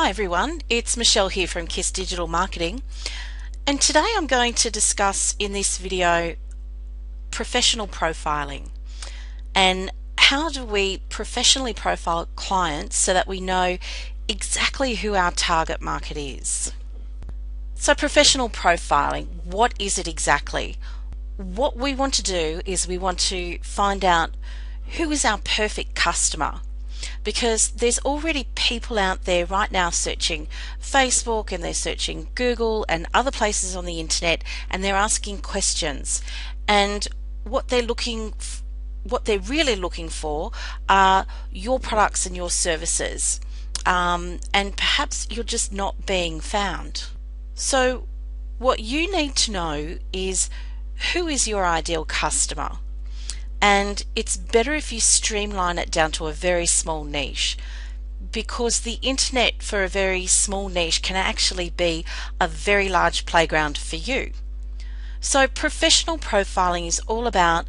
Hi everyone, it's Michelle here from KISS Digital Marketing, and today I'm going to discuss in this video professional profiling and how do we professionally profile clients so that we know exactly who our target market is. So professional profiling, what is it exactly? What we want to do is we want to find out who is our perfect customer, because there's already people out there right now searching Facebook and they're searching Google and other places on the internet, and they're asking questions, and what they're really looking for are your products and your services, and perhaps you're just not being found. So what you need to know is who is your ideal customer. And it's better if you streamline it down to a very small niche, because the internet for a very small niche can actually be a very large playground for you. So professional profiling is all about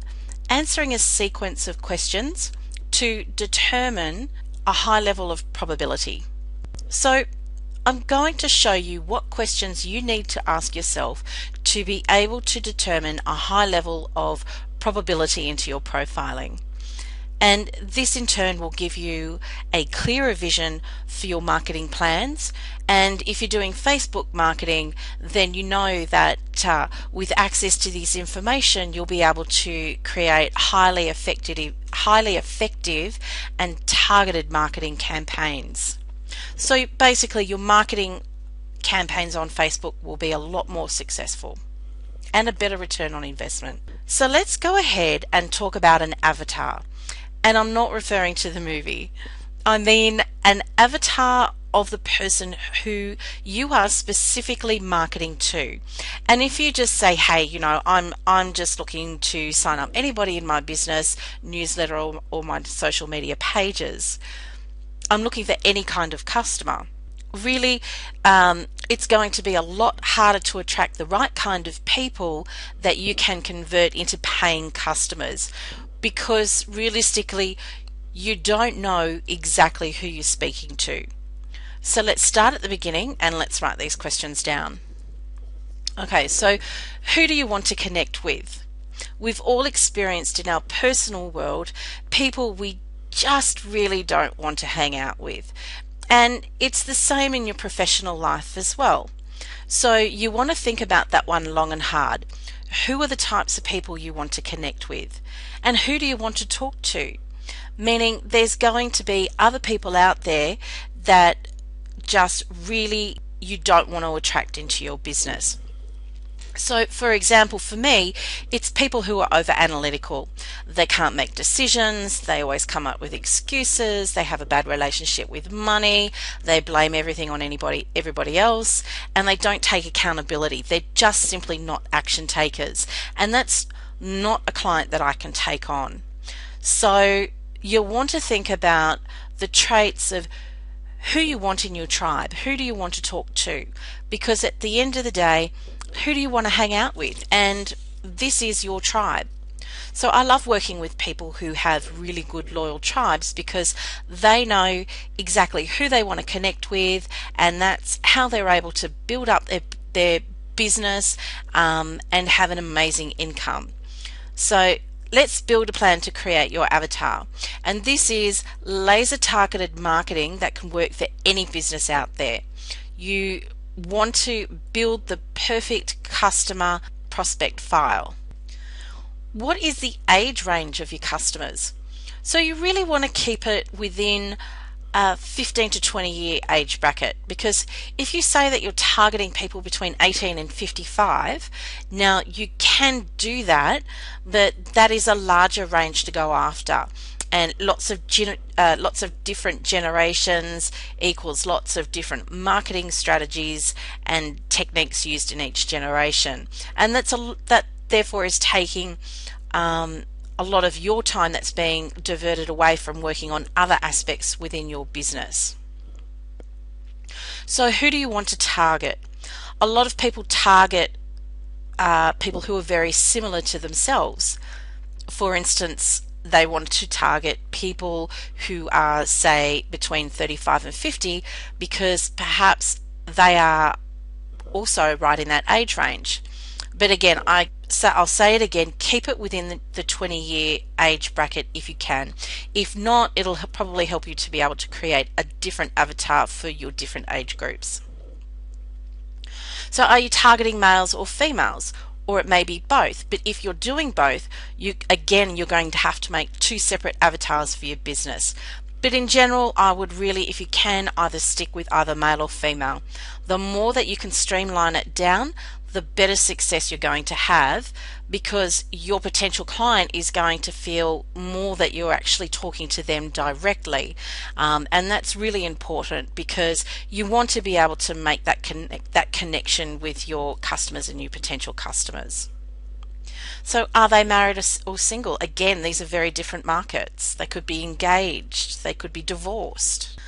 answering a sequence of questions to determine a high level of probability. So I'm going to show you what questions you need to ask yourself to be able to determine a high level of probability into your profiling. And this in turn will give you a clearer vision for your marketing plans. And if you're doing Facebook marketing, then you know that with access to this information, you'll be able to create highly effective and targeted marketing campaigns. So basically your marketing campaigns on Facebook will be a lot more successful and a better return on investment. So let's go ahead and talk about an avatar. And I'm not referring to the movie. I mean an avatar of the person who you are specifically marketing to. And if you just say, hey, I'm just looking to sign up anybody in my business newsletter or my social media pages, I'm looking for any kind of customer. Really, it's going to be a lot harder to attract the right kind of people that you can convert into paying customers, because realistically you don't know exactly who you're speaking to. So let's start at the beginning and let's write these questions down. Okay, so who do you want to connect with? We've all experienced in our personal world people we just really don't want to hang out with. And it's the same in your professional life as well. So you want to think about that one long and hard. Who are the types of people you want to connect with? And who do you want to talk to? Meaning there's going to be other people out there that just really you don't want to attract into your business. So for example, for me, it's people who are over analytical. They can't make decisions, they always come up with excuses, they have a bad relationship with money, they blame everything on everybody else, and they don't take accountability. They're just simply not action takers. And that's not a client that I can take on. So you'll want to think about the traits of who you want in your tribe. Who do you want to talk to? Because at the end of the day, who do you want to hang out with? And this is your tribe. So I love working with people who have really good loyal tribes, because they know exactly who they want to connect with, and that's how they're able to build up their business and have an amazing income. So let's build a plan to create your avatar. And this is laser targeted marketing that can work for any business out there. You want to build the perfect customer prospect file. What is the age range of your customers? So you really want to keep it within a 15 to 20 year age bracket, because if you say that you're targeting people between 18 and 55, now you can do that, but that is a larger range to go after. And lots of different generations equals lots of different marketing strategies and techniques used in each generation. And that therefore is taking a lot of your time that's being diverted away from working on other aspects within your business. So who do you want to target? A lot of people target people who are very similar to themselves. For instance, they want to target people who are, say, between 35 and 50, because perhaps they are also right in that age range. But again, I'll say it again, keep it within the 20-year age bracket if you can. If not, it'll probably help you to be able to create a different avatar for your different age groups. So are you targeting males or females? Or it may be both, but if you're doing both, you're going to have to make two separate avatars for your business. But in general, I would really, if you can, either stick with either male or female. The more that you can streamline it down, the better success you're going to have, because your potential client is going to feel more that you're actually talking to them directly. And that's really important, because you want to be able to make that connection with your customers and your potential customers. So are they married or single? Again, these are very different markets. They could be engaged, they could be divorced.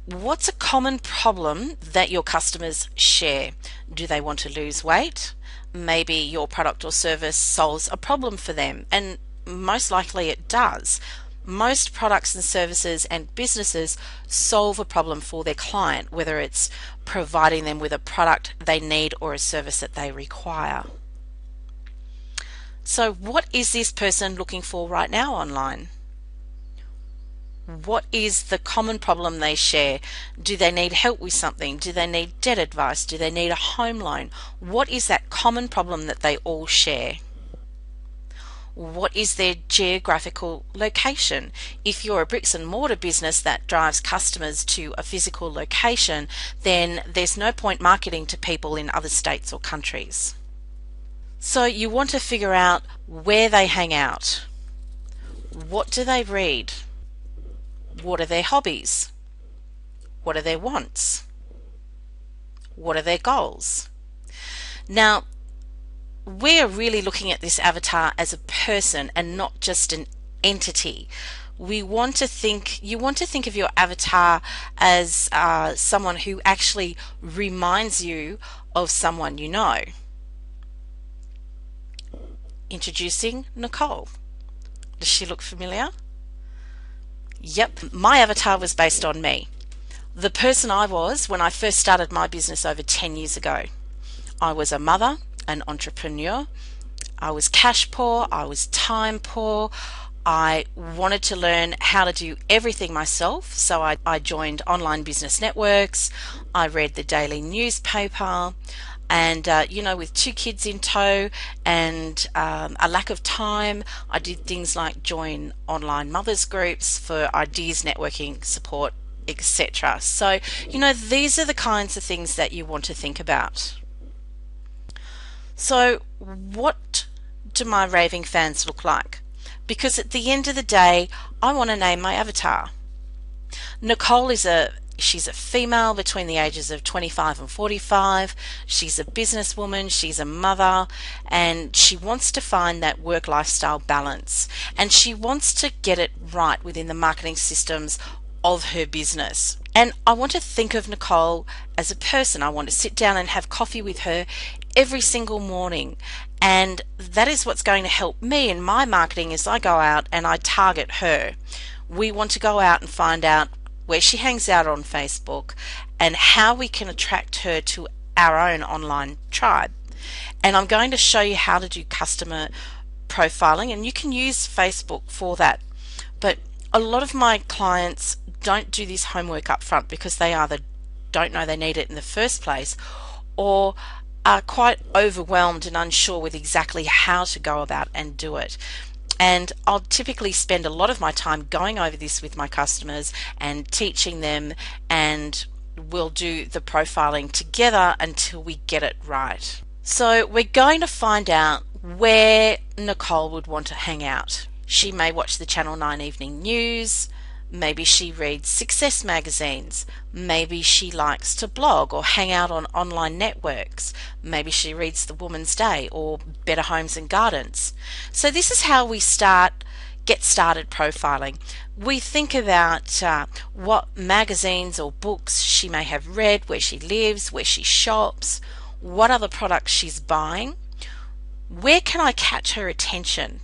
What's a common problem that your customers share? Do they want to lose weight? Maybe your product or service solves a problem for them, and most likely it does. Most products and services and businesses solve a problem for their client, whether it's providing them with a product they need or a service that they require. So what is this person looking for right now online? What is the common problem they share? Do they need help with something? Do they need debt advice? Do they need a home loan? What is that common problem that they all share? What is their geographical location? If you're a bricks and mortar business that drives customers to a physical location, then there's no point marketing to people in other states or countries. So you want to figure out where they hang out. What do they read? What are their hobbies? What are their wants? What are their goals? Now, we're really looking at this avatar as a person and not just an entity. You want to think of your avatar as someone who actually reminds you of someone you know. Introducing Nicole. Does she look familiar? Yep, my avatar was based on me. The person I was when I first started my business over 10 years ago. I was a mother, an entrepreneur. I was cash poor, I was time poor. I wanted to learn how to do everything myself, so I joined online business networks. I read the daily newspaper. And, with 2 kids in tow and a lack of time, I did things like join online mothers groups for ideas, networking, support, etc. So, these are the kinds of things that you want to think about. So, what do my raving fans look like? Because at the end of the day, I want to name my avatar. Nicole she's a female between the ages of 25 and 45. She's a businesswoman, she's a mother, and she wants to find that work lifestyle balance. And she wants to get it right within the marketing systems of her business. And I want to think of Nicole as a person. I want to sit down and have coffee with her every single morning. And that is what's going to help me in my marketing as I go out and I target her. We want to go out and find out where she hangs out on Facebook and how we can attract her to our own online tribe. And I'm going to show you how to do customer profiling, and you can use Facebook for that. But a lot of my clients don't do this homework up front because they either don't know they need it in the first place or are quite overwhelmed and unsure with exactly how to go about and do it. And I'll typically spend a lot of my time going over this with my customers and teaching them, and we'll do the profiling together until we get it right. So we're going to find out where Nicole would want to hang out. She may watch the Channel 9 evening news. Maybe she reads success magazines. Maybe she likes to blog or hang out on online networks. Maybe she reads The Woman's Day or Better Homes and Gardens. So this is how we get started profiling. We think about what magazines or books she may have read, where she lives, where she shops, what other products she's buying. Where can I catch her attention?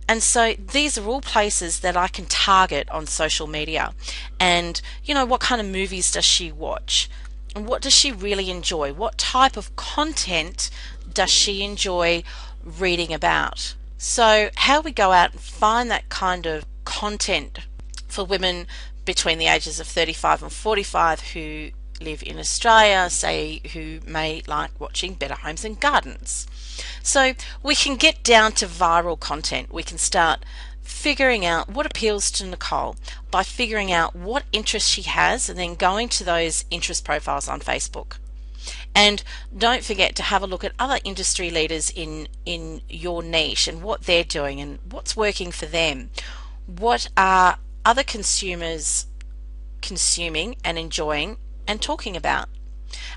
And so these are all places that I can target on social media. And, what kind of movies does she watch? And what does she really enjoy? What type of content does she enjoy reading about? So how we go out and find that kind of content for women between the ages of 35 and 45 who live in Australia, say, who may like watching Better Homes and Gardens. So we can get down to viral content. We can start figuring out what appeals to Nicole by figuring out what interests she has and then going to those interest profiles on Facebook. And don't forget to have a look at other industry leaders in your niche and what they're doing and what's working for them. What are other consumers consuming and enjoying and talking about?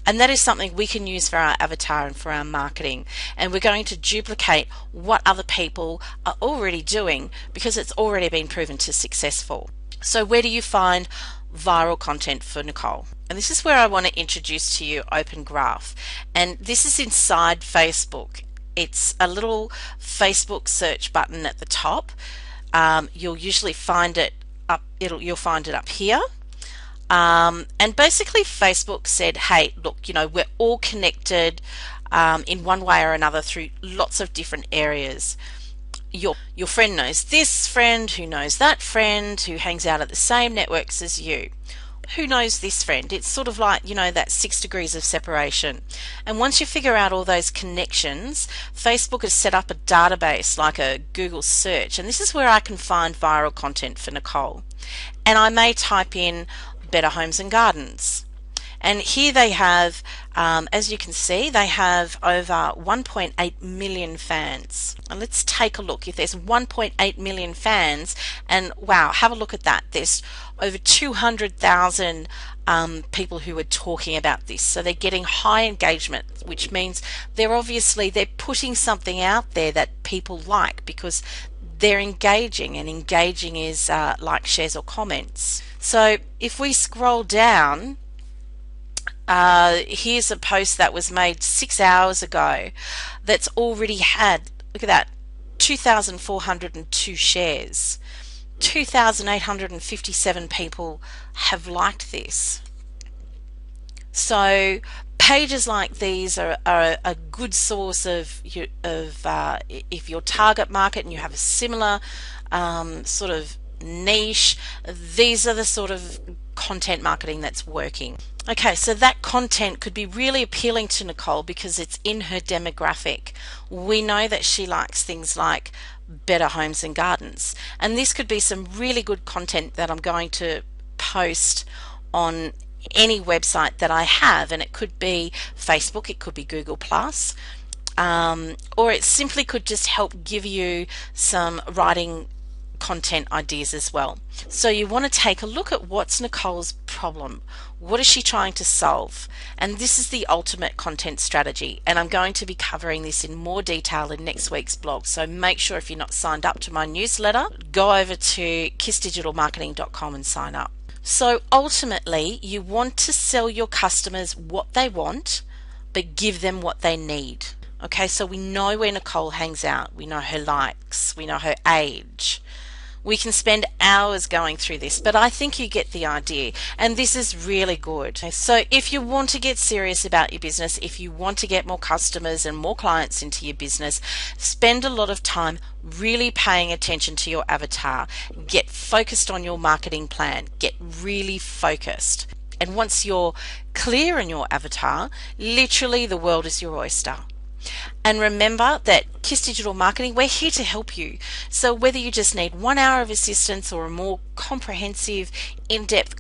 And that is something we can use for our avatar and for our marketing. And we're going to duplicate what other people are already doing because it's already been proven to successful. So where do you find viral content for Nicole? And this is where I want to introduce to you Open Graph. And this is inside Facebook. It's a little Facebook search button at the top. You'll usually find it up. You'll find it up here. And basically Facebook said, hey, look, we're all connected in one way or another through lots of different areas. Your friend knows this friend, who knows that friend, who hangs out at the same networks as you. Who knows this friend? It's sort of like, that 6 degrees of separation. And once you figure out all those connections, Facebook has set up a database like a Google search. And this is where I can find viral content for Nicole. And I may type in Better Homes and Gardens. And here they have, as you can see, they have over 1.8 million fans. And let's take a look. If there's 1.8 million fans, and wow, have a look at that. There's over 200,000 people who are talking about this. So they're getting high engagement, which means they're putting something out there that people like because they're engaging, and engaging is like, shares, or comments. So if we scroll down, here's a post that was made 6 hours ago that's already had, look at that, 2,402 shares. 2,857 people have liked this. So pages like these are a good source of if your target market and you have a similar sort of niche, these are the sort of content marketing that's working. Okay, so that content could be really appealing to Nicole because it's in her demographic. We know that she likes things like Better Homes and Gardens, and this could be some really good content that I'm going to post on any website that I have, and it could be Facebook, it could be Google Plus, or it simply could just help give you some writing content ideas as well. So you want to take a look at what's Nicole's problem. What is she trying to solve? And this is the ultimate content strategy, and I'm going to be covering this in more detail in next week's blog. So make sure, if you're not signed up to my newsletter, go over to kissdigitalmarketing.com and sign up. So ultimately, you want to sell your customers what they want, but give them what they need. Okay, so we know where Nicole hangs out. We know her likes. We know her age. We can spend hours going through this, but I think you get the idea, and this is really good. So if you want to get serious about your business, if you want to get more customers and more clients into your business, spend a lot of time really paying attention to your avatar. Get focused on your marketing plan. Get really focused. And once you're clear in your avatar, literally the world is your oyster. And remember that Kiss Digital Marketing, we're here to help you. So whether you just need 1 hour of assistance or a more comprehensive, in-depth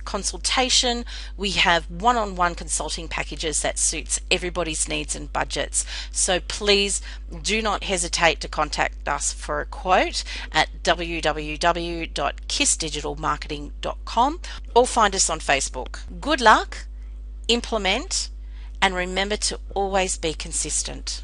consultation, we have one-on-one consulting packages that suits everybody's needs and budgets. So please do not hesitate to contact us for a quote at www.kissdigitalmarketing.com or find us on Facebook. Good luck, implement, and remember to always be consistent.